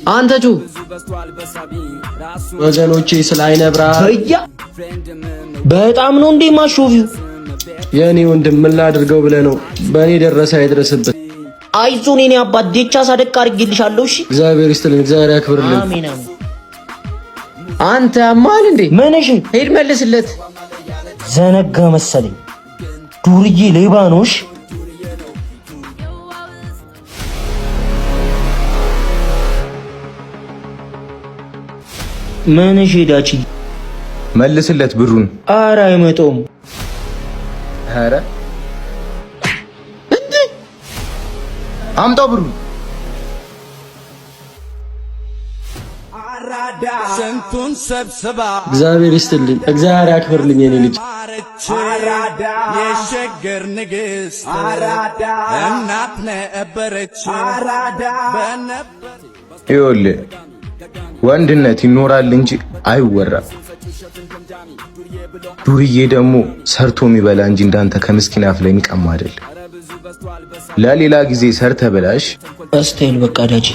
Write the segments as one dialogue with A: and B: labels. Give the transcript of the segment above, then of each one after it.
A: አንተ ጩ ወገኖቼ ስለ አይነ ብርሃን በጣም ነው እንዴ ማሾፊው? የኔ ወንድም ምን ላድርገው ብለህ ነው? በእኔ ደረሰ አይድረስብህ። አይዞን የኔ አባት ዴቻ ሳደቅ አድርጌልሻለሁ። እሺ እግዚአብሔር ይስጥልኝ፣ እግዚአብሔር ያክብርልኝ። አሜን አሜን። አንተ አማል እንዴ ምንሽ? ሄድ መልስለት። ዘነጋ መሰለኝ ዱርዬ ሌባ ነው። እሺ ምንሽ? ሄዳች
B: መልስለት ብሩን።
A: ኧረ አይመጣውም።
B: ኧረ እንዴ አምጣው ብሩን።
C: ስንቱን ሰብስባ
A: እግዚአብሔር ይስጥልኝ፣ እግዚአብሔር ያክብርልኝ የኔ ልጅ።
C: የሸገር ንግሥት እናት ነበረች።
B: ይኸውልህ ወንድነት ይኖራል እንጂ አይወራም። ዱርዬ ደግሞ ሰርቶ የሚበላ እንጂ እንዳንተ ከምስኪን አፍ ላይ የሚቀማ አይደል። ለሌላ ጊዜ ሰርተ በላሽ።
A: አስቴል በቃ ዳጂ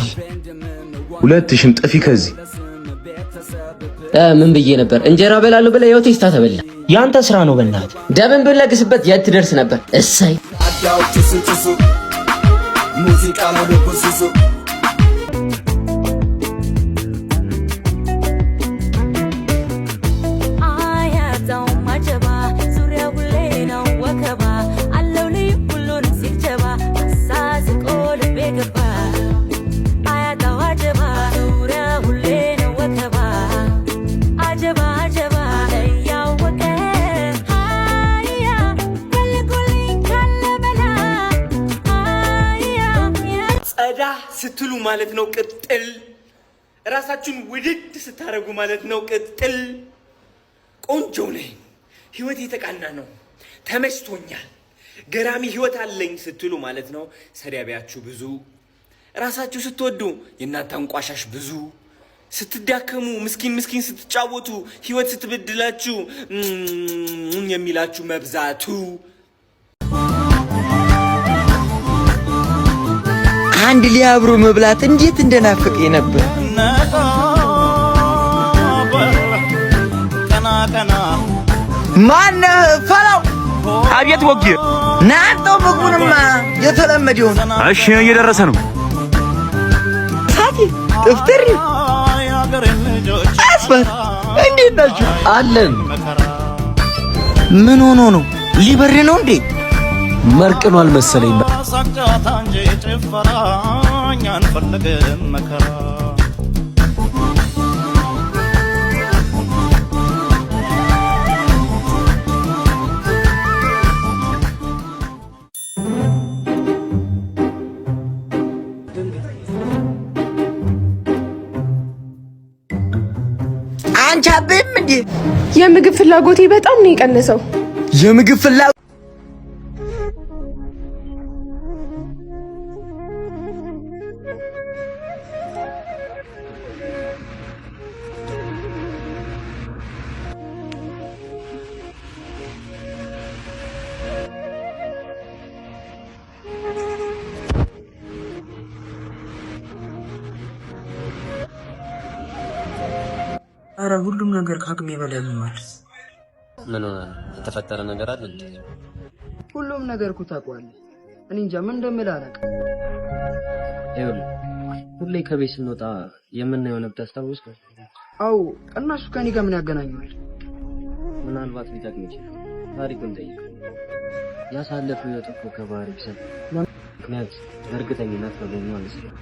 B: ሁለትሽም ጥፊ ከዚህ።
A: ምን ብዬ ነበር? እንጀራ በላለሁ ብለህ ያው ቴስታ ተበላ። ያንተ ስራ ነው። በእናትህ ደምን ብለግስበት የት ትደርስ ነበር? እሰይ አዳው ጭሱ ሙዚቃ ነው ለኩሱሱ
D: ስትሉ ማለት ነው ቅጥል። ራሳችሁን ውድድ ስታረጉ ማለት ነው ቅጥል። ቆንጆ ነኝ፣ ህይወት የተቃና ነው፣ ተመችቶኛል፣ ገራሚ ህይወት አለኝ ስትሉ ማለት ነው ሰዳቢያችሁ ብዙ። ራሳችሁ ስትወዱ የእናንተ አንቋሻሽ ብዙ። ስትዳከሙ ምስኪን ስትጫወቱ ህይወት ስትበድላችሁ የሚላችሁ መብዛቱ።
E: አንድ ሊያብሩ መብላት እንዴት እንደናፈቀኝ ነበር። ማን ፈላው?
D: አቤት ወጌ
E: ናንተው ምግቡንማ የተለመደውን።
D: እሺ እየደረሰ ነው።
E: ሳቲ ጥፍጥሪ አስፋት እንዴት ናችሁ?
A: አለን።
E: ምን ሆኖ ነው? ሊበር ነው እንዴ?
A: መርቅኗል መሰለኝ።
C: ሳቅጫታ እንጂ ጭፈራኛ አንፈልግም መከራ።
E: አንቺ አቤም እንዴ?
F: የምግብ ፍላጎቴ በጣም ነው የቀነሰው።
E: የምግብ ፍላጎት
A: አረ ሁሉም ነገር ከአቅሜ በላይ ሆኗል።
G: ምን ሆነ? የተፈጠረ ነገር አለ እንዴ?
A: ሁሉም ነገር እኮ ታውቀዋለህ። እኔ እንጃ ምን እንደምልህ አላውቅም። ይኸውልህ ሁሌ ከቤት ስንወጣ የምናየው ነበር፣ ታስታውስከው? አዎ። እና እሱ ከእኔ ጋር ምን ያገናኘዋል?
G: ምናልባት ሊጠቅም ይችላል። ታሪኩን ጠይቅ። ያሳለፈው ህይወት እኮ ከባህሪ ቢሰጥ ምክንያት በእርግጠኝነት ተገኘ ማለት ነው።